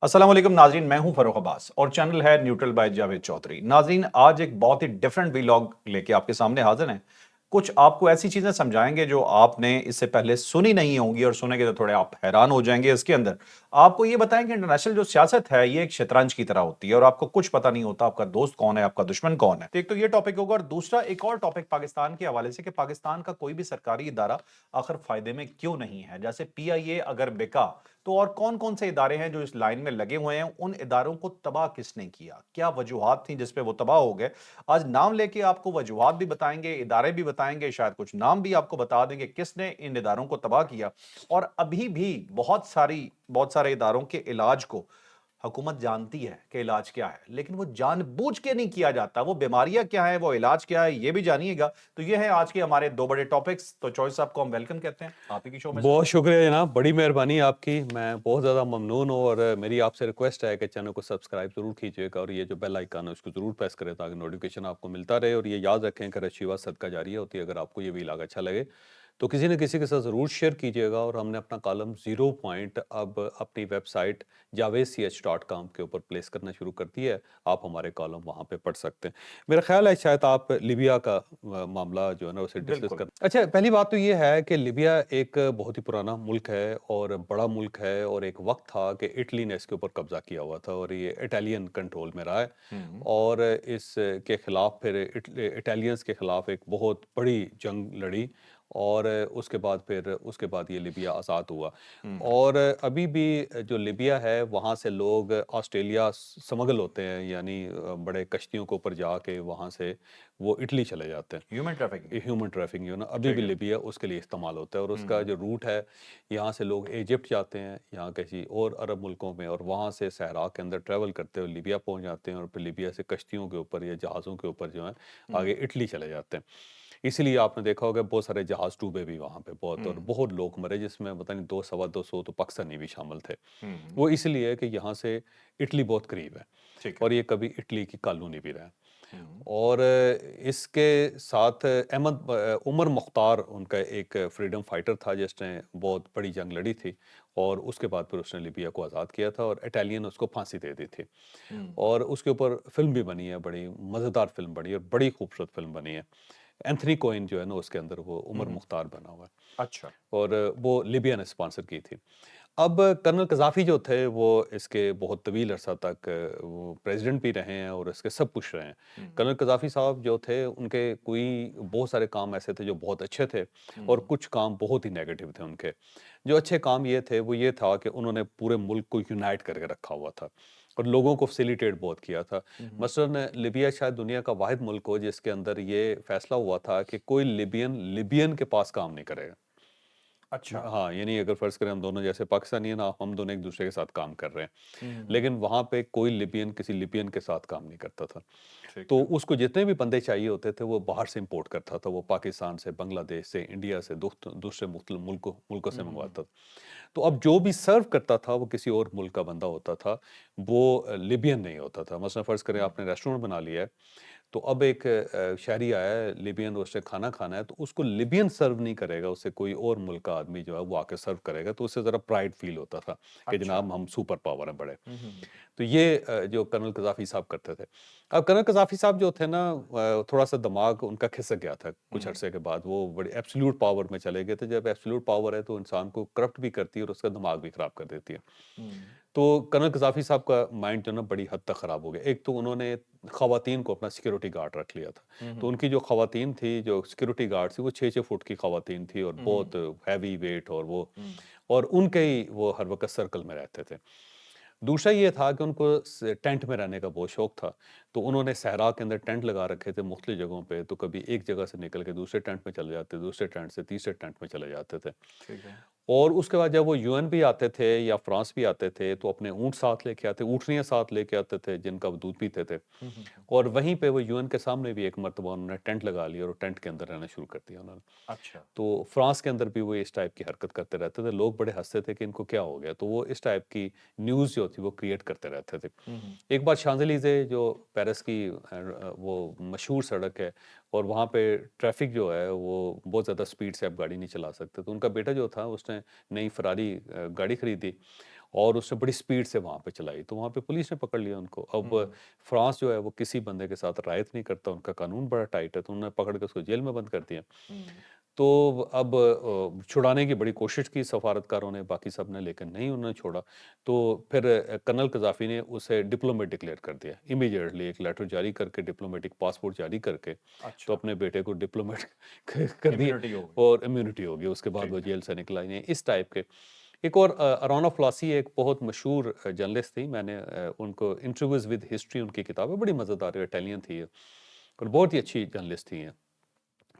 अस्सलाम वालेकुम नाजरीन, मैं हूं फरोख अब्बास और चैनल है न्यूट्रल बाय जावेद चौधरी। नाजरीन, आज एक बहुत ही डिफरेंट वीलॉग लेके आपके सामने हाजिर हैं। कुछ आपको ऐसी चीजें समझाएंगे जो आपने इससे पहले सुनी नहीं होंगी, और सुनेंगे तो थोड़े आप हैरान हो जाएंगे। इसके अंदर आपको ये बताएंगे इंटरनेशनल जो सियासत है ये एक शतरंज की तरह होती है और आपको कुछ पता नहीं होता आपका दोस्त कौन है, आपका दुश्मन कौन है। तो एक तो ये टॉपिक होगा, और दूसरा एक और टॉपिक पाकिस्तान के हवाले से कि पाकिस्तान का कोई भी सरकारी इदारा आखिर फायदे में क्यों नहीं है। जैसे पीआईए अगर बिका तो और कौन कौन से इदारे हैं जो इस लाइन में लगे हुए हैं, उन इदारों को तबाह किसने किया, क्या वजूहात थी जिसपे वो तबाह हो गए। आज नाम लेके आपको वजूहात भी बताएंगे, इदारे भी बताएंगे, शायद कुछ नाम भी आपको बता देंगे किसने इन इदारों को तबाह किया। और अभी भी बहुत सारे इदारों के इलाज को हुकूमत जानती है कि इलाज क्या है, लेकिन वो जानबूझ के नहीं किया जाता। वो बीमारियां क्या है, वो इलाज क्या है, ये भी जानिएगा। तो ये है आज के हमारे दो बड़े टॉपिक्स। तो चॉइस साहब को हम वेलकम कहते हैं आप ही की शो में सर। बहुत शुक्रिया जनाब, बड़ी मेहरबानी आपकी। मैं बहुत ज़्यादा ममनून हूँ और मेरी आपसे रिक्वेस्ट है कि चैनल को सब्सक्राइब ज़रूर कीजिएगा और ये जो बेल आइकन है उसको ज़रूर प्रेस करें ताकि नोटिफिकेशन आपको मिलता रहे। और ये याद रखें कि रशीवा सदका जारिया होती है। अगर आपको ये व्लॉग अच्छा लगे तो किसी न किसी के साथ ज़रूर शेयर कीजिएगा। और हमने अपना कॉलम ज़ीरो पॉइंट अब अपनी वेबसाइट javedch.com के ऊपर प्लेस करना शुरू कर दिया है। आप हमारे कॉलम वहाँ पे पढ़ सकते हैं। मेरा ख्याल है शायद आप लिबिया का मामला जो है ना उसे डिस्कस बिल्कुल। कर। अच्छा, पहली बात तो ये है कि लिबिया एक बहुत ही पुराना मुल्क है और बड़ा मुल्क है, और एक वक्त था कि इटली ने इसके ऊपर कब्जा किया हुआ था और ये इटालियन कंट्रोल में रहा है। हम्म। और इसके खिलाफ फिर इटालियंस के खिलाफ एक बहुत बड़ी जंग लड़ी, और उसके बाद ये लिबिया आज़ाद हुआ। हम्म। और अभी भी जो लिबिया है वहाँ से लोग ऑस्ट्रेलिया स्मगल होते हैं, यानी बड़े कश्तियों के ऊपर जाके वहाँ से वो इटली चले जाते हैं। Human trafficking. ह्यूमन ट्रैफिकिंग जो ना अभी ठीक भी है। लिबिया उसके लिए इस्तेमाल होता है। और उसका हम्म। जो रूट है, यहाँ से लोग इजिप्ट जाते हैं, यहाँ किसी और अरब मुल्कों में, और वहाँ से सहरा के अंदर ट्रैवल करते हुए लिबिया पहुँच जाते हैं, और फिर लिबिया से कश्तियों के ऊपर या जहाज़ों के ऊपर जो है आगे हम्म। इटली चले जाते हैं। इसीलिए आपने देखा होगा बहुत सारे जहाज़ डूबे भी वहाँ पे बहुत, और हम्म। बहुत लोग मरे, जिसमें पता नहीं 200 सवा 200 तो पाकिस्तानी भी शामिल थे। हम्म। वो इसलिए कि यहाँ से इटली बहुत करीब है, ठीक है। और ये कभी इटली की कॉलोनी भी रहा है। हम्म। और इसके साथ उमर मुख्तार उनका एक फ्रीडम फाइटर था जिसने बहुत बड़ी जंग लड़ी थी, और उसके बाद फिर उसने लिबिया को आज़ाद किया था और इटालियन उसको फांसी दे दी थी। हम्म। और उसके ऊपर फिल्म भी बनी है, बड़ी मज़ेदार फिल्म बनी है और बड़ी खूबसूरत फिल्म बनी है। एंथनी कोइन जो है ना उसके अंदर वो उमर हम्म। मुख्तार बना हुआ है, अच्छा। और वो लिबिया ने स्पॉन्सर की थी। अब कर्नल कज़ाफ़ी जो थे वो इसके बहुत तवील अरसा तक वो प्रेसिडेंट भी रहे हैं और इसके सब कुछ रहे हैं। हम्म। कर्नल कज़ाफ़ी साहब जो थे उनके कोई बहुत सारे काम ऐसे थे जो बहुत अच्छे थे, और हम्म। कुछ काम बहुत ही नेगेटिव थे उनके। जो अच्छे काम ये थे वो ये था कि उन्होंने पूरे मुल्क को यूनाइट करके रखा हुआ था और लोगों को फैसिलिटेट बहुत किया था। हम्म। मसलन लिबिया शायद दुनिया का वाहिद मुल्क हो जिसके अंदर ये फैसला हुआ था कि कोई लिबियन लिबियन के पास काम नहीं करेगा। अच्छा। हाँ, यानी अगर फ़र्ज़ करें हम दोनों जैसे पाकिस्तानी हैं ना, हम दोनों एक-दूसरे के साथ काम कर रहे हैं। हम्म। लेकिन वहाँ पे कोई लिबियन किसी लिबियन के साथ काम नहीं करता था। ठीक तो है। उसको जितने भी बंदे चाहिए होते थे वो बाहर से इम्पोर्ट करता था। वो पाकिस्तान से, बांग्लादेश से, इंडिया से, दूसरे मुख्तलिफ मुल्कों से हम्म। मँगवाता था। तो अब जो भी सर्व करता था वो किसी और मुल्क का बंदा होता था, वो लिबियन नहीं होता था। मसलन फ़र्ज़ करें हम्म। आपने रेस्टोरेंट बना लिया है, तो अब एक शहरी आया है लिबियन, उसने खाना खाना है, तो उसको लिबियन सर्व नहीं करेगा, उसे कोई और मुल्क का आदमी जो है वो आके सर्व करेगा, तो उससे ज़रा प्राइड फ़ील होता था कि अच्छा। जनाब हम सुपर पावर हैं बड़े। हम्म। तो ये जो कर्नल कज़ाफ़ी साहब करते थे। अब कर्नल कज़ाफ़ी साहब जो थे ना थोड़ा-सा दिमाग उनका खिसक गया था कुछ हम्म। अरसे के बाद, वो बड़े एब्सोल्यूट पावर में चले गए थे। जब एब्सोल्यूट पावर है तो इंसान को करप्ट भी करती है और उसका दिमाग भी ख़राब कर देती है। हम्म। तो कर्नल कज़ाफ़ी साहब का माइंड जो है ना बड़ी हद तक ख़राब हो गया। एक तो उन्होंने ख़वातीन को अपना सिक्योरिटी गार्ड रख लिया था। तो हम्म। उनकी जो ख़वातीन थी, जो सिक्योरिटी गार्ड थी, वो 6-6 फुट की ख़वातीन थी और हम्म। बहुत हैवी वेट, और वो हम्म। और उनके ही वो हर वक़्त सर्कल में रहते थे। दूसरा ये था कि उनको टेंट में रहने का बहुत शौक था, तो उन्होंने सहरा के अंदर टेंट लगा रखे थे मुख्तलिफ जगहों पे। तो कभी एक जगह से निकल के दूसरे टेंट में चले जाते, दूसरे टेंट से तीसरे टेंट में चले जाते थे। ठीक है। और उसके बाद जब वो यूएन भी आते थे या फ्रांस भी आते थे तो अपने ऊँट साथ लेके आते, ऊँटनियाँ साथ लेके आते थे जिनका वो दूध पीते थे। हम्म। और वहीं पे वो यूएन के सामने भी एक मर्तबा उन्होंने टेंट लगा लिया और टेंट के अंदर रहना शुरू कर दिया उन्होंने। अच्छा। तो फ्रांस के अंदर भी वो इस टाइप की हरकत करते रहते थे। लोग बड़े हँसते थे कि इनको क्या हो गया? तो वो इस टाइप की न्यूज़ जो थी वो क्रिएट करते रहते थे। हम्म। एक बार शांज़ेलिज़े जो पेरिस की वो मशहूर सड़क है, और वहाँ पे ट्रैफ़िक जो है वो बहुत ज़्यादा स्पीड से आप गाड़ी नहीं चला सकते। तो उनका बेटा जो था उसने नई फ़ेरारी गाड़ी खरीदी, اور اس نے بڑی سپیڈ سے وہاں پہ چلائی، تو وہاں پہ پولیس نے پکڑ لیا ان کو۔ اب فرانس جو ہے وہ کسی بندے کے ساتھ رعایت نہیں کرتا، ان کا قانون بڑا ٹائٹ ہے، تو انہوں نے پکڑ کے اس کو جیل میں بند کر دیا۔ تو اب چھڑانے کی بڑی کوشش کی سفارتکاروں نے، باقی سب نے، لیکن نہیں انہوں نے چھوڑا۔ تو پھر کرنل قذافی نے اسے ڈپلومیٹ ڈکلیئر کر دیا امیڈیٹلی، ایک لیٹر جاری کر کے، ڈپلومیٹک پاسپورٹ جاری کر کے، تو اچھا، اپنے بیٹے کو ڈپلومیٹ کر دیا، امیونٹی ہو گئی، اور امیونٹی ہو گئی۔ اس کے بعد وہ ٹھیک ہے، جیل سے نکل آئی ہیں، اس ٹائپ کے۔ ایک اور ارانا فلاسسی ایک بہت مشہور جرنلسٹ تھی، میں نے ان کو انٹرویوز ود ہسٹری، ان کی کتاب ہے، بڑی مزیدار ہے، اٹیلین تھی یہ، اور بہت ہی اچھی جرنلسٹ تھی ہیں۔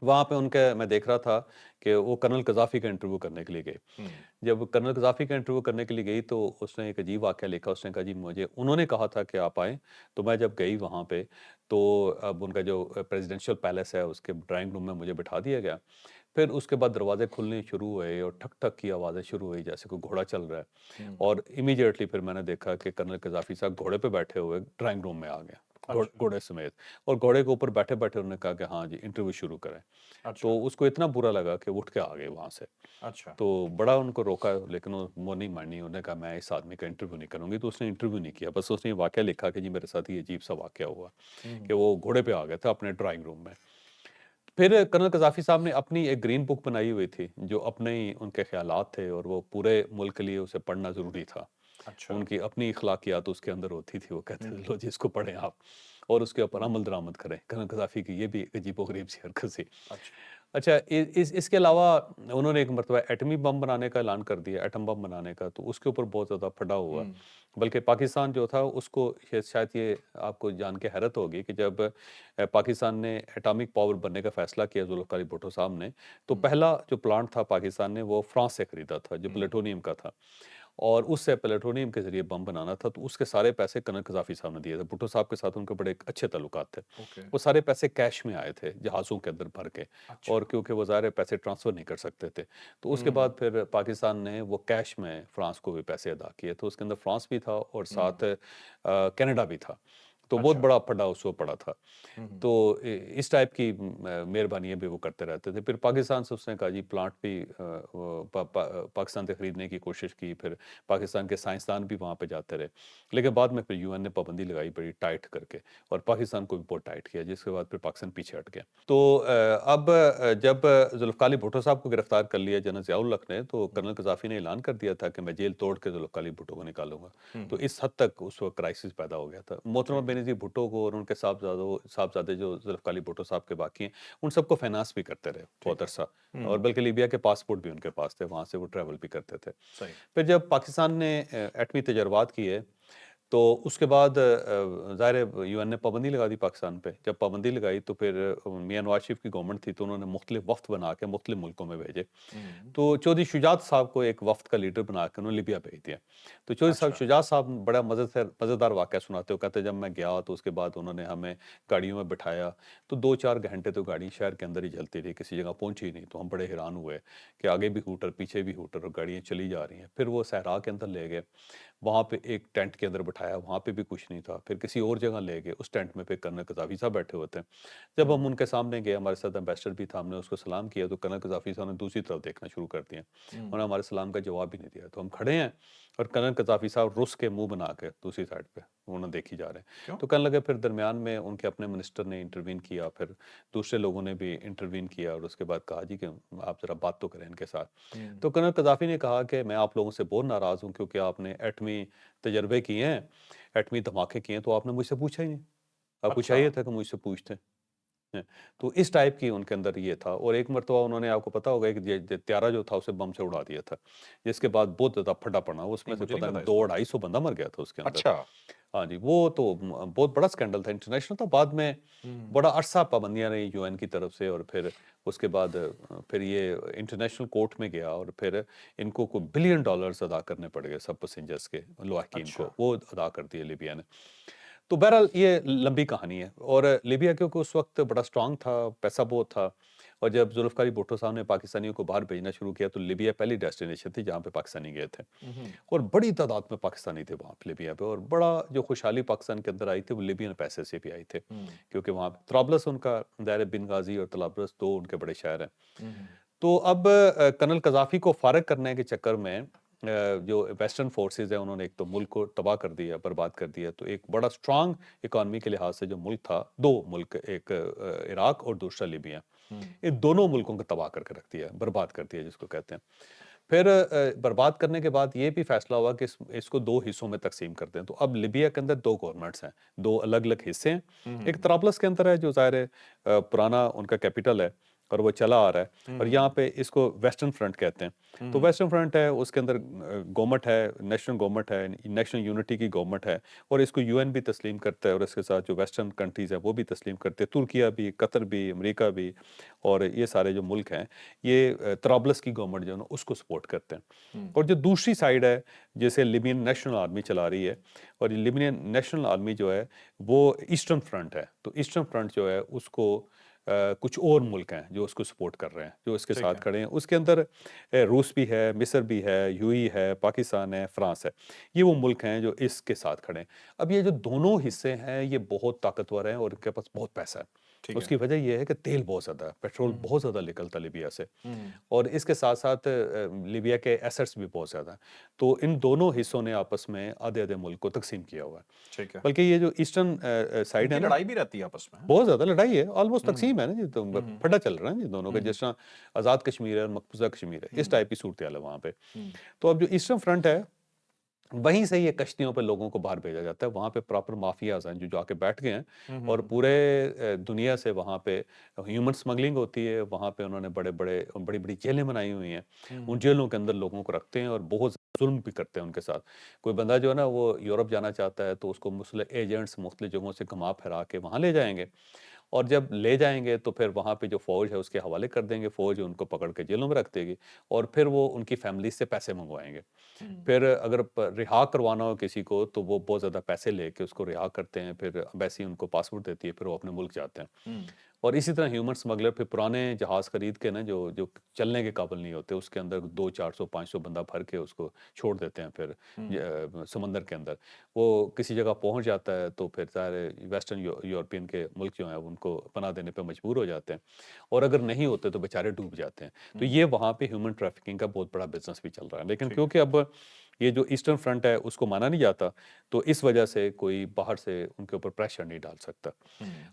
وہاں پہ ان کے میں دیکھ رہا تھا کہ وہ کرنل قذافی کا انٹرویو کرنے کے لیے گئے۔ جب کرنل قذافی کا انٹرویو کرنے کے لیے گئی تو اس نے ایک عجیب واقعہ لکھا، اس نے کہا جی مجھے انہوں نے کہا تھا کہ آپ آئیں، تو میں جب گئی وہاں پہ تو اب ان کا جو پریزیڈنشل پیلس ہے اس کے ڈرائنگ روم میں مجھے بٹھا دیا گیا۔ پھر اس کے بعد دروازے کھلنے شروع ہوئے اور ٹھک ٹھک کی آوازیں شروع ہوئی جیسے کوئی گھوڑا چل رہا ہے، اور امیڈیٹلی پھر میں نے دیکھا کہ کرنل قذافی صاحب گھوڑے پہ بیٹھے ہوئے ڈرائنگ روم میں آ گئے، اچھا، گھوڑے سمیت، اور گھوڑے کے اوپر بیٹھے بیٹھے انہوں نے کہا کہ ہاں جی انٹرویو شروع کریں۔ اچھا، تو اس کو اتنا برا لگا کہ وہ اٹھ کے آ گئے وہاں سے، اچھا، تو بڑا ان کو روکا، لیکن وہ نہیں مانی، انہوں نے کہا میں اس آدمی کا انٹرویو نہیں کروں گی، تو اس نے انٹرویو نہیں کیا، بس اس نے یہ واقعہ لکھا کہ جی میرے ساتھ یہ عجیب سا واقعہ ہوا کہ وہ گھوڑے پہ آ گئے تھے اپنے ڈرائنگ روم میں۔ پھر کرنل قذافی صاحب نے اپنی ایک گرین بک بنائی ہوئی تھی جو اپنے ہی ان کے خیالات تھے، اور وہ پورے ملک کے لیے اسے پڑھنا ضروری تھا۔ اچھا، ان کی اپنی اخلاقیات اس کے اندر ہوتی تھی، وہ کہتے تھے لو جی اس کو پڑھیں آپ، اور اس کے اوپر عمل درآمد کریں۔ کرنل قذافی کی یہ بھی ایک عجیب و غریب سی حرکت سی۔ اچھا، اچھا، اس کے علاوہ انہوں نے ایک مرتبہ ایٹمی بم بنانے کا اعلان کر دیا، ایٹم بم بنانے کا، تو اس کے اوپر بہت زیادہ پھڈا ہوا، بلکہ پاکستان جو تھا اس کو شاید یہ آپ کو جان کے حیرت ہوگی کہ جب پاکستان نے ایٹامک پاور بننے کا فیصلہ کیا ذوالفقار بھٹو صاحب نے، تو پہلا جو پلانٹ تھا پاکستان نے وہ فرانس سے خریدا تھا جو پلیٹونیم کا تھا، اور اس سے پلیٹونیم کے ذریعے بم بنانا تھا، تو اس کے سارے پیسے کرنل قذافی صاحب نے دیے تھے۔ بھٹو صاحب کے ساتھ ان کے بڑے اچھے تعلقات تھے، اوکے، وہ سارے پیسے کیش میں آئے تھے جہازوں کے اندر بھر کے، اچھا، اور کیونکہ وہ ظاہر ہے پیسے ٹرانسفر نہیں کر سکتے تھے، تو اس کے بعد پھر پاکستان نے وہ کیش میں فرانس کو بھی پیسے ادا کیے، تو اس کے اندر فرانس بھی تھا اور ساتھ کینیڈا بھی تھا، تو بہت اچھا، بڑا پھڈا اس کو پڑا تھا۔ تو اس ٹائپ کی مہربانیاں بھی وہ کرتے رہتے تھے۔ پھر پاکستان سے اس نے کہا جی پلانٹ بھی پاکستان سے خریدنے کی کوشش کی، پھر پاکستان کے سائنسدان بھی وہاں پہ جاتے رہے، لیکن بعد میں پھر یو این نے پابندی لگائی بڑی ٹائٹ کر کے، اور پاکستان کو بھی بہت ٹائٹ کیا، جس کے بعد پھر پاکستان پیچھے ہٹ گیا۔ تو اب جب ذوالفقار علی بھٹو صاحب کو گرفتار کر لیا جنرل ضیاء الحق نے، تو کرنل قذافی نے اعلان کر دیا تھا کہ میں جیل توڑ کے ذوالفقار علی بھٹو کو نکالوں گا، تو اس حد تک اس وقت کرائسس پیدا ہو گیا تھا۔ محترمہ بینظیر بھٹو کو اور ان کے صاحبزادے جو ذوالفقار علی بھٹو صاحب کے باقی ہیں، ان سب کو فائنانس بھی کرتے رہے بہت عرصہ، اور بلکہ لیبیا کے پاسپورٹ بھی ان کے پاس تھے، وہاں سے وہ ٹریول بھی کرتے تھے۔ صحیح، پھر جب پاکستان نے ایٹمی تجربات کیے تو اس کے بعد ظاہر یو این نے پابندی لگا دی پاکستان پہ۔ جب پابندی لگائی تو پھر میاں نواز شریف کی گورنمنٹ تھی، تو انہوں نے مختلف وفد بنا کے مختلف ملکوں میں بھیجے، تو چودھری شجاعت صاحب کو ایک وفد کا لیڈر بنا کے انہوں نے لیبیا بھیج دیا۔ تو چودھری صاحب اچھا، شجاعت صاحب بڑا مزیدار واقعہ سناتے ہو، کہتے جب میں گیا تو اس کے بعد انہوں نے ہمیں گاڑیوں میں بٹھایا، تو 2-4 گھنٹے تو گاڑی شہر کے اندر ہی چلتی رہی، کسی جگہ پہنچی نہیں، تو ہم بڑے حیران ہوئے کہ آگے بھی ہوٹر پیچھے بھی ہوٹر اور گاڑیاں چلی جا رہی ہیں۔ پھر وہ صحرا کے اندر لے گئے، وہاں پہ ایک ٹینٹ کے اندر بٹھایا، وہاں پہ بھی کچھ نہیں تھا، پھر کسی اور جگہ لے گئے، اس ٹینٹ میں پھر کرنل قذافی صاحب بیٹھے ہوئے تھے۔ جب ہم ان کے سامنے گئے، ہمارے ساتھ امبیسڈر بھی تھا، ہم نے اس کو سلام کیا تو کرنل قذافی صاحب نے دوسری طرف دیکھنا شروع کر دیا، انہوں نے ہمارے سلام کا جواب بھی نہیں دیا، تو ہم کھڑے ہیں اور کرنل قذافی صاحب رس کے منہ بنا کے دوسری سائڈ پہ انہوں دیکھی جا رہے ہیں، کیوں؟ تو کہنے لگے، پھر درمیان میں ان کے اپنے منسٹر نے انٹروین کیا، پھر دوسرے لوگوں نے بھی انٹروین کیا، اور اس کے بعد کہا جی کہ آپ ذرا بات تو کریں ان کے ساتھ۔ تو کرنل قذافی نے کہا کہ میں آپ لوگوں سے بہت ناراض ہوں کیونکہ آپ نے ایٹمی تجربے کیے ہیں، ایٹمی دھماکے کیے ہیں، تو آپ نے مجھ سے پوچھا ہی نہیں، آپ کو اچھا، چاہیے تھا کہ مجھ سے پوچھتے ہیں۔ تو اس ٹائپ کی ان کے اندر یہ تھا، اور ایک مرتبہ انہوں نے، آپ کو پتا ہوگا، ایک طیارہ جو تھا اسے بم سے اڑا دیا تھا، جس کے بعد بہت زیادہ پھڈا پڑا، اس نہیں میں سے مجھے نہیں پتہ پتا نہیں اس بات کا، 200-250 بندہ مر گیا تھا اس کے اندر۔ اچھا، ہاں جی، وہ تو بہت بڑا سکینڈل تھا، انٹرنیشنل تھا، بعد میں بڑا عرصہ پابندیاں رہی یو این کی طرف سے، اور پھر اس کے بعد پھر یہ انٹرنیشنل کورٹ میں گیا، اور پھر ان کو کوئی $1 بلین ادا کرنے پڑ گئے سب پیسنجرز کے، لواحقین اچھا، کو، وہ ادا کر دیے لیبیا نے۔ تو بہرحال یہ لمبی کہانی ہے، اور لیبیا کیونکہ اس وقت بڑا سٹرانگ تھا، پیسہ بہت تھا، اور جب ذوالفقار علی بھٹو صاحب نے پاکستانیوں کو باہر بھیجنا شروع کیا تو لیبیا پہلی ڈیسٹینیشن تھی جہاں پہ پاکستانی گئے تھے، اور بڑی تعداد میں پاکستانی تھے وہاں پہ لیبیا پہ، اور بڑا جو خوشحالی پاکستان کے اندر آئی تھی وہ لیبین پیسے سے بھی آئی تھی، کیونکہ وہاں پہ طرابلس ان کا دائر بن غازی اور طرابلس دو ان کے بڑے شہر ہیں۔ تو اب کرنل قذافی کو فارغ کرنے کے چکر میں जो वेस्टर्न फोर्सेस हैं उन्होंने एक तो मुल्क को तबाह कर दिया, बर्बाद कर दिया। तो एक बड़ा स्ट्रांग इकॉनमी के लिहाज से जो मुल्क था, 2 मुल्क, एक इराक और दूसरा लीबिया, इन दोनों मुल्कों को तबाह करके रख दिया, बर्बाद कर दिया जिसको कहते हैं। फिर बर्बाद करने के बाद ये भी फैसला हुआ कि इसको 2 हिस्सों में तकसीम कर दें। तो अब लीबिया के अंदर 2 गवर्नमेंट्स हैं, 2 अलग-अलग हिस्से हैं। एक तराबलस के अंदर है जो ज़ाहिर है पुराना उनका कैपिटल है और वो चला आ रहा है, और यहाँ पे इसको वेस्टर्न फ्रंट कहते हैं। तो वेस्टर्न फ्रंट है, उसके अंदर गवर्नमेंट है, नेशनल गवर्नमेंट है, नेशनल यूनिटी की गवर्नमेंट है, और इसको यूएन भी तस्लीम करता है, और इसके साथ जो वेस्टर्न कंट्रीज़ हैं वो भी तस्लीम करते हैं, तुर्किया भी, कतर भी, अमेरिका भी, और ये सारे जो मुल्क हैं ये तराबलस की गवर्नमेंट जो है ना उसको सपोर्ट करते हैं। और जो दूसरी साइड है, जैसे लिबियन नेशनल आर्मी चला रही है, और ये लिबियन नेशनल आर्मी जो है वो ईस्टर्न फ्रंट है। तो ईस्टर्न फ्रंट जो है उसको कुछ और मुल्क हैं जो उसको सपोर्ट कर रहे हैं, जो इसके ठीक साथ है। खड़े हैं। उसके अंदर रूस भी है, मिस्र भी है, यूएई है, पाकिस्तान है, फ्रांस है। ये वो मुल्क हैं जो इसके साथ खड़े हैं। अब ये जो दोनों हिस्से हैं ये बहुत ताकतवर हैं और इनके पास बहुत पैसा है। ठीक है। उसकी वजह ये है कि तेल बहुत ज़्यादा है, पेट्रोल बहुत ज़्यादा निकलता है लीबिया से, हम्म। और इसके साथ साथ लीबिया के एसेट्स भी बहुत ज़्यादा हैं। तो इन दोनों हिस्सों ने आपस में आधे-आधे मुल्क को तकसीम किया हुआ है। ठीक है। बल्कि ये जो ईस्टर्न साइड है इनकी ना, लड़ाई भी रहती है आपस में, हाँ? बहुत ज़्यादा लड़ाई है, ऑलमोस्ट हम्म। तकसीम है ना जी, तो फटा चल रहा है जी दोनों का, जिस तरह आज़ाद कश्मीर है और मकबूजा कश्मीर है, इस टाइप की सूरत-ए-हाल है वहाँ पे। तो अब जो ईस्टर्न फ्रंट है, वहीं से ये कश्तियों पे लोगों को बाहर भेजा जाता है। वहाँ पे प्रॉपर माफियाज़ हैं जो जाके बैठ गए हैं, और पूरे दुनिया से वहाँ पे ह्यूमन स्मगलिंग होती है। वहाँ पे उन्होंने बड़े-बड़े बड़ी-बड़ी जेलें बनाई हुई हैं। उन जेलों के अंदर लोगों को रखते हैं और बहुत ज़ुल्म भी करते हैं उनके साथ। कोई बंदा जो है ना वो यूरोप जाना चाहता है तो उसको मुस्लिम एजेंट्स मुख्तलिफ जगहों से घुमा-फिरा के वहाँ ले जाएँगे, और जब ले जाएँगे तो फिर वहाँ पे जो फ़ौज है उसके हवाले कर देंगे। फ़ौज उनको पकड़ के जेलों में रख देगी, और फिर वो उनकी फैमिली से पैसे मँगवाएँगे। फिर अगर रिहा करवाना हो किसी को तो वो बहुत ज़्यादा पैसे लेके उसको रिहा करते हैं, फिर एम्बेसी उनको पासपोर्ट देती है, फिर वो अपने मुल्क जाते हैं। और इसी तरह ह्यूमन स्मगलर फिर पुराने जहाज़ खरीद के ना जो जो चलने के काबिल नहीं होते, उसके अंदर 2 400 500 बंदा भर के उसको छोड़ देते हैं फिर समंदर के अंदर। वो किसी जगह पहुंच जाता है तो फिर सारे वेस्टर्न यूरोपियन के मुल्क जो हैं वो उनको पनाह देने पे मजबूर हो जाते हैं, और अगर नहीं होते तो बेचारे डूब जाते हैं। तो ये वहाँ पे ह्यूमन ट्रैफिकिंग का बहुत बड़ा बिजनेस भी चल रहा है। लेकिन ठीक। क्योंकि अब ये जो ईस्टर्न फ्रंट है उसको माना नहीं जाता, तो इस वजह से कोई बाहर से उनके ऊपर प्रेशर नहीं डाल सकता।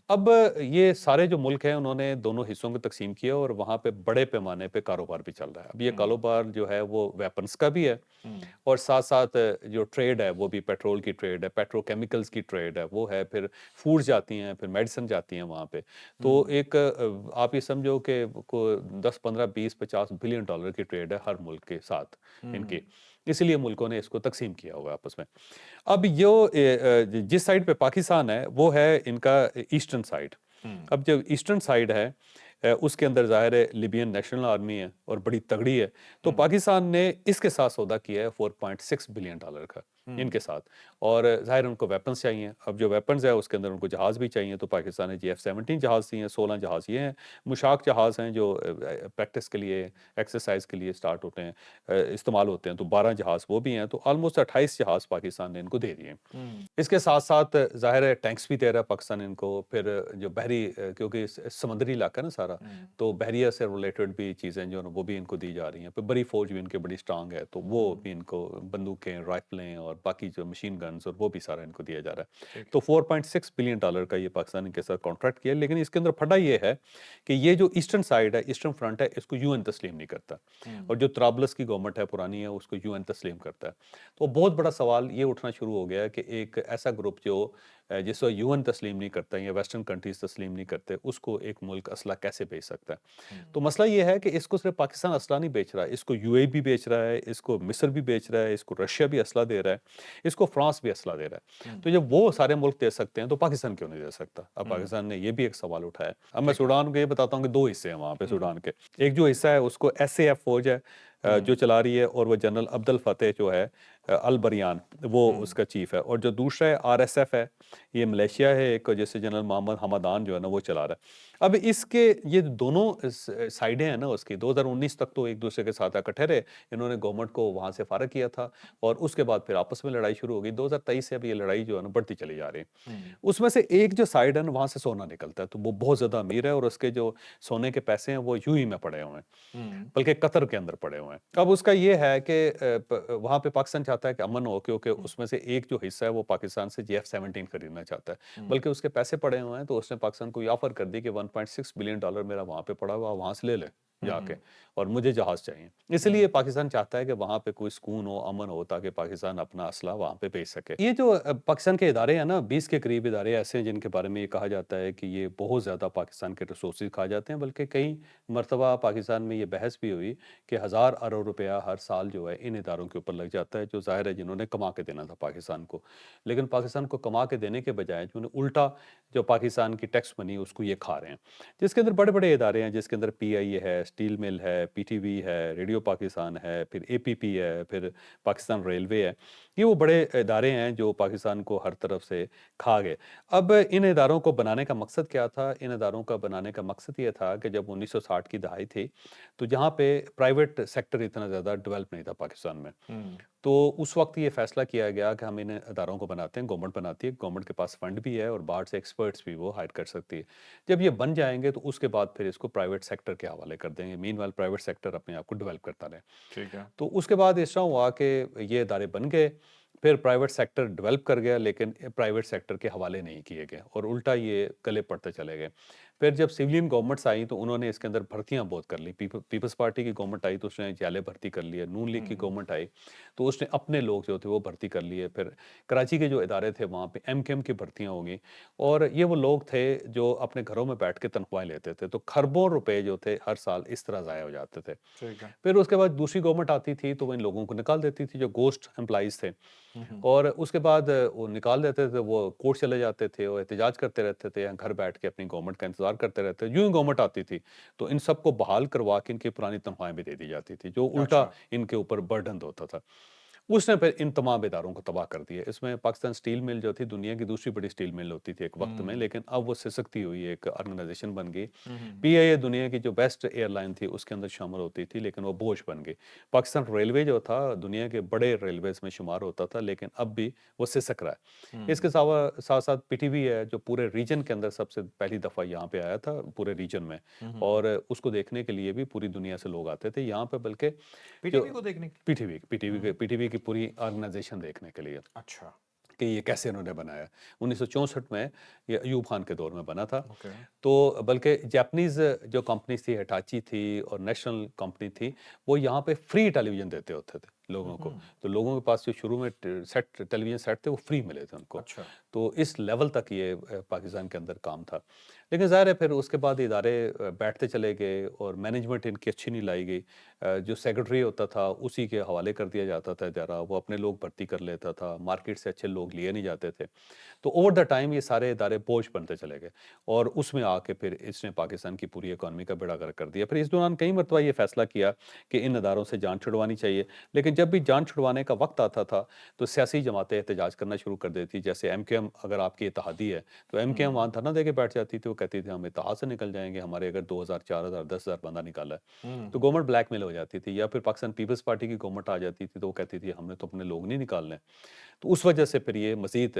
अब ये सारे जो मुल्क हैं उन्होंने दोनों हिस्सों को तकसीम किया, और वहाँ पे बड़े पैमाने पे कारोबार भी चल रहा है। अब ये कारोबार जो है वो वेपन्स का भी है, और साथ-साथ जो ट्रेड है वो भी पेट्रोल की ट्रेड है, पेट्रोकेमिकल्स की ट्रेड है, वो है, फिर फूड्स जाती हैं, फिर मेडिसिन जाती हैं वहाँ पे। तो एक आप ये समझो कि को 10, 15, 20, 50 बिलियन डॉलर की ट्रेड है हर मुल्क के साथ इनकी। इसलिए मुल्कों ने इसको तकसीम किया हुआ है आपस में। अब जिस साइड पे पाकिस्तान है वो है इनका ईस्टर्न साइड। अब जो ईस्टर्न साइड है उसके अंदर ज़ाहिर है लिबियन नेशनल आर्मी है और बड़ी तगड़ी है। तो पाकिस्तान ने इसके साथ सौदा किया है 4.6 बिलियन डॉलर का इनके साथ, और ज़ाहिर उनको वेपन्स चाहिए। अब जो वेपन्स है उसके अंदर उनको जहाज़ भी चाहिए, तो पाकिस्तान ने GF-17 जहाज़ दिए हैं, 16 जहाज़ ये हैं। मुशाक जहाज़ हैं जो प्रैक्टिस के लिए, एक्सरसाइज के लिए स्टार्ट होते हैं, इस्तेमाल होते हैं, तो 12 जहाज़ वो भी हैं। तो ऑलमोस्ट 28 जहाज़ पाकिस्तान ने इनको दे दिए। इसके साथ-साथ ज़ाहिर है टैंक्स भी दे रहा है पाकिस्तान इनको। फिर जो बहरी क्योंकि समुद्री इलाका है ना सारा, तो बहरिया से रिलेटेड भी चीज़ें जो है ना वो भी इनको दी जा रही हैं। फिर बड़ी फ़ौज भी इनकी बड़ी स्ट्रांग है, तो वो भी इनको बंदूकें, राइफ़लें और बाकी जो मशीन गन्स और वो भी सारा इनको दिया जा रहा है। तो 4.6 बिलियन डॉलर का ये पाकिस्तान इनके साथ कॉन्ट्रैक्ट किया है। लेकिन इसके अंदर फटा ये है कि ये जो ईस्टर्न साइड है, ईस्टर्न फ्रंट है, इसको यूएन तस्लीम नहीं करता, और जो तराबलस की गवर्नमेंट है पुरानी है उसको यूएन तस्लीम करता है। तो बहुत बड़ा सवाल ये उठना शुरू हो गया है कि एक ऐसा ग्रुप जो जिसको यूएन तस्लीम नहीं करता या वेस्टर्न कंट्रीज तस्लीम नहीं करते, उसको एक मुल्क असला कैसे बेच सकता है। तो मसला ये है कि इसको सिर्फ पाकिस्तान असला नहीं बेच रहा है, इसको यूएई भी बेच रहा है, इसको मिस्र भी बेच रहा है, इसको रशिया भी असला दे रहा है, इसको फ्रांस भी असला दे रहा है। तो जब वो सारे मुल्क दे सकते हैं तो पाकिस्तान क्यों नहीं दे सकता। अब पाकिस्तान ने ये भी एक सवाल उठाया। अब मैं सूडान के ये बताता हूँ कि 2 हिस्से हैं वहाँ पे सूडान के। एक जो हिस्सा है उसको SAF फौज है जो चला रही है, और वो जनरल अब्दुल फतेह जो है अल बरियान वो उसका चीफ है, और जो दूसरा है RSF है, ये मलेशिया है एक, जैसे जनरल मोहम्मद हमादान जो है ना वो चला रहा है। अब इसके ये दोनों साइडें हैं ना उसकी, 2019 तक तो एक दूसरे के साथ इकट्ठे रहे, इन्होंने गवर्नमेंट को वहाँ से फारग किया था, और उसके बाद फिर आपस में लड़ाई शुरू हो गई। 2023 से अब ये लड़ाई जो है ना बढ़ती चली जा रही है। उसमें से एक जो साइड है ना वहाँ से सोना निकलता है, तो वो बहुत ज़्यादा अमीर है, और उसके जो सोने के पैसे हैं वो यूएई में पड़े हुए हैं, बल्कि कतर के अंदर पड़े हुए हैं। हुए हैं। अब उसका ये है कि वहाँ पे पाकिस्तान चाहता है कि अमन हो, क्योंकि उसमें से एक जो हिस्सा है वो पाकिस्तान से JF-17 खरीदना चाहता है, बल्कि उसके पैसे पड़े हुए हैं, तो उसने पाकिस्तान को ये ऑफर कर दी कि $1.6 बिलियन मेरा वहाँ पे पड़ा हुआ, आप वहाँ से ले ले जाके, और मुझे जहाज चाहिए। इसलिए पाकिस्तान चाहता है कि वहाँ पे कोई सुकून हो, अमन हो, ताकि पाकिस्तान अपना असला वहाँ पे भेज सके। ये जो पाकिस्तान के इदारे हैं ना, 20 के करीब इदारे ऐसे हैं जिनके बारे में ये कहा जाता है कि ये बहुत ज़्यादा पाकिस्तान के रिसोर्सेज खा जाते हैं, बल्कि कई मरतबा पाकिस्तान में ये बहस भी हुई कि 1000 अरब रुपया हर साल जो है इन इदारों के ऊपर लग जाता है, जो ज़ाहिर है जिन्होंने कमा के देना था पाकिस्तान को। लेकिन पाकिस्तान को कमा के देने के बजाय जो उन्हें उल्टा जो पाकिस्तान की टैक्स मनी उसको ये खा रहे हैं, जिसके अंदर बड़े-बड़े इदारे हैं, जिसके अंदर PIA है, स्टील मिल है, PTV है, रेडियो पाकिस्तान है, फिर APP है, फिर पाकिस्तान रेलवे है। ये वो बड़े इदारे हैं जो पाकिस्तान को हर तरफ से खा गए। अब इन इदारों को बनाने का मकसद क्या था? इन इदारों का बनाने का मकसद ये था कि जब 1960 की दहाई थी, तो जहाँ पे प्राइवेट सेक्टर इतना ज़्यादा डेवलप नहीं था पाकिस्तान में। तो उस वक़्त ये फ़ैसला किया गया कि हम इन इदारों को बनाते हैं, गवर्नमेंट बनाती है, गवर्नमेंट के पास फंड भी है और बाहर से एक्सपर्ट्स भी वो हायर कर सकती है। जब ये बन जाएँगे तो उसके बाद फिर इसको प्राइवेट सेक्टर के हवाले कर देंगे। मीनवाइल प्राइवेट सेक्टर अपने आप को डेवलप करता रहे। ठीक है। तो उसके बाद इस तरह हुआ कि ये इदारे बन गए, फिर प्राइवेट सेक्टर डेवलप कर गया, लेकिन प्राइवेट सेक्टर के हवाले नहीं किए गए और उल्टा ये गले पड़ते चले गए। फिर जब सिविलियन गवर्नमेंट्स आई तो उन्होंने इसके अंदर भर्तियाँ बहुत कर ली। पीपल्स पार्टी की गवर्नमेंट आई तो उसने जाले भर्ती कर लिए। नून लीग की गवर्नमेंट आई तो उसने अपने लोग जो थे वो भर्ती कर लिए। फिर कराची के जो इदारे थे वहाँ पे MKM की भर्तियाँ हो गई, और ये वो लोग थे जो अपने घरों में बैठ के तनख्वाहें लेते थे। तो खरबों रुपए जो थे हर साल इस तरह ज़ाया हो जाते थे। ठीक है। फिर उसके बाद दूसरी गवर्नमेंट आती थी तो वो इन लोगों को निकाल देती थी, जो गोस्ट एम्प्लॉइज़ थे। हम्म। और उसके बाद वो निकाल देते थे, वो कोर्ट चले जाते थे और एहतजाज करते रहते थे, या घर बैठ के अपनी गवर्नमेंट का इंतज़ार करते रहते। यूँ ही गवर्नमेंट आती थी, तो इन सबको बहाल करवा के इनकी पुरानी तनख्वाहें भी दे दी जाती थी, जो उल्टा अच्छा। इनके ऊपर बर्डन होता था। उसने फिर इन तमाम इदारों को तबाह कर दिया। इसमें पाकिस्तान स्टील मिल जो थी दुनिया की दूसरी बड़ी स्टील मिल होती थी एक वक़्त में, लेकिन अब वो सिसकती हुई एक ऑर्गेनाइज़ेशन बन गई। PIA दुनिया की जो बेस्ट एयरलाइन थी उसके अंदर शामिल होती थी, लेकिन वो बोझ बन गई। पाकिस्तान रेलवे जो था दुनिया के बड़े रेलवेज़ में शुमार होता था, लेकिन अब भी वो सिसक रहा है। इसके अलावा साथ-साथ PTV है जो पूरे रीजन के अंदर सबसे पहली दफ़ा यहाँ पे आया था पूरे रीजन में, और उसको देखने के लिए भी पूरी दुनिया से लोग आते थे यहाँ पे, बल्कि जो PTV को देखने की। पीटीवी की पूरी ऑर्गेनाइजेशन देखने के लिए अच्छा। कि ये कैसे इन्होंने बनाया। 1964 में ये अयूब खान के दौर में बना था। ओके। तो बल्कि जापानीज़ जो कंपनीज़ थी, हिटाची थी और नेशनल कंपनी थी, वो यहाँ पे फ्री टेलीविज़न देते होते थे लोगों को। तो लोगों के पास जो शुरू में टेलीविज़न सेट थे वो फ्री मिले थे उनको। अच्छा। तो इस लेवल तक ये पाकिस्तान के अंदर काम था। लेकिन ज़ाहिर है फिर उसके बाद इदारे बैठते चले गए और मैनेजमेंट इनकी अच्छी नहीं लाई गई। जो सेक्रेटरी होता था उसी के हवाले कर दिया जाता था इदारा, वो अपने लोग भर्ती कर लेता था, मार्केट से अच्छे लोग लिए नहीं जाते थे। तो ओवर द टाइम ये सारे इदारे बोझ बनते चले गए, और उसमें आके फिर इसने पाकिस्तान की पूरी इकॉनमी का बेड़ा गर्क कर दिया। फिर इस दौरान कई मरतबा ये फैसला किया कि इन इदारों से जान छुड़वानी चाहिए, लेकिन जब भी जान छुड़वाने का वक्त आता था तो सियासी जमातें एहतजाज करना शुरू कर देती। जैसे MKM अगर आपकी इत्तेहादी है तो MKM वहाँ धरना दे के बैठ जाती थी। वो कहती थी हम इत्तेहाद से निकल जाएंगे, हमारे अगर 2000 4000 10,000 बंदा निकाला है। तो गवर्नमेंट ब्लैकमेल हो जाती थी, या फिर पाकिस्तान पीपल्स पार्टी की गवर्नमेंट आ जाती थी तो वो कहती थी हमने तो अपने लोग नहीं निकालने। तो उस वजह से फिर ये मज़ीद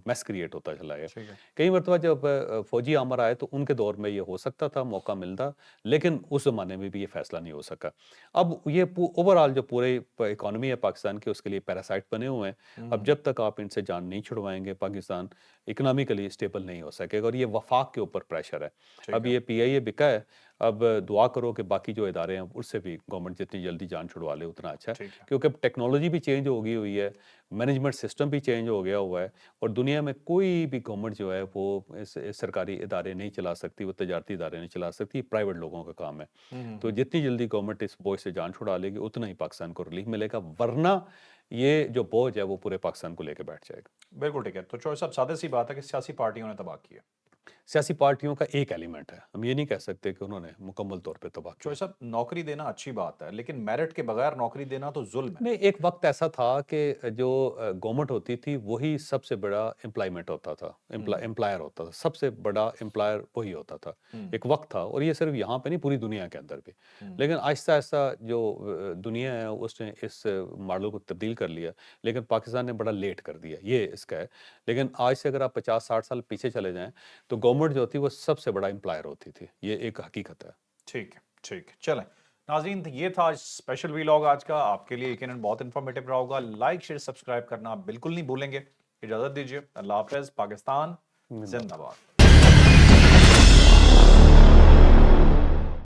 मेस क्रिएट होता चला गया। ठीक है। कई मरतबा जब फ़ौजी अमर आए तो उनके दौर में ये हो सकता था, मौका मिलता, लेकिन उस ज़माने में भी ये फ़ैसला नहीं हो सका। अब ये ओवरऑल जो पूरे इकॉनमी है पाकिस्तान की उसके लिए पैरासाइट बने हुए हैं। अब जब तक आप इनसे जान नहीं छुड़वाएँगे पाकिस्तान इकोनॉमिकली स्टेबल नहीं हो सकेगा, और ये वफाक के ऊपर प्रेशर है। ठीक अब है। ये PIA बिका है, अब दुआ करो कि बाकी जो इदारे हैं उससे भी गवर्नमेंट जितनी जल्दी जान छुड़वा ले उतना अच्छा है, ठीक है। क्योंकि अब टेक्नोलॉजी भी चेंज हो गई हुई है, मैनेजमेंट सिस्टम भी चेंज हो गया हुआ है, और दुनिया में कोई भी गवर्नमेंट जो है वो इस सरकारी इदारे नहीं चला सकती, वो तजारती इदारे नहीं चला सकती, प्राइवेट लोगों का काम है। तो जितनी जल्दी गवर्नमेंट इस बोझ से जान छुड़ा लेगी उतना ही पाकिस्तान को रिलीफ मिलेगा, वरना ये जो बोझ है वो पूरे पाकिस्तान को लेकर बैठ जाएगा। बिल्कुल ठीक है। तो चौधरी साहब सादे सी बात है कि सियासी पार्टियों ने तबाह किया। सियासी पार्टियों का एक एलिमेंट है, हम ये नहीं कह सकते कि उन्होंने मुकम्मल तौर पे तबाह किया। चौधरी साहब नौकरी देना अच्छी बात है, लेकिन मेरिट के बगैर नौकरी देना तो जुल्म है। नहीं, एक वक्त ऐसा था कि जो गवर्नमेंट होती थी वही सबसे बड़ा एम्प्लॉयमेंट होता था, एम्प्लॉयर होता था, सबसे बड़ा एम्प्लॉयर वही होता था। एक वक्त था, और ये सिर्फ यहाँ पे नहीं पूरी दुनिया के अंदर भी। लेकिन आहिस्ता आहिस्ता जो दुनिया है उसने इस मॉडल को तब्दील कर लिया, लेकिन पाकिस्तान ने बड़ा लेट कर दिया, ये इसका है। लेकिन आज से अगर आप 50-60 साल पीछे चले जाएं तो गवर्नमेंट जो थी वो सबसे बड़ा एम्प्लॉयर होती थी, ये एक हकीकत है। ठीक है। ठीक है। चलें। नाज़रीन ये था स्पेशल वीलॉग आज का, आपके लिए यकीनन बहुत इन्फॉर्मेटिव रहा होगा। लाइक शेयर सब्सक्राइब करना बिल्कुल नहीं भूलेंगे। इजाजत दीजिए, अल्लाह हाफिज, पाकिस्तान जिंदाबाद।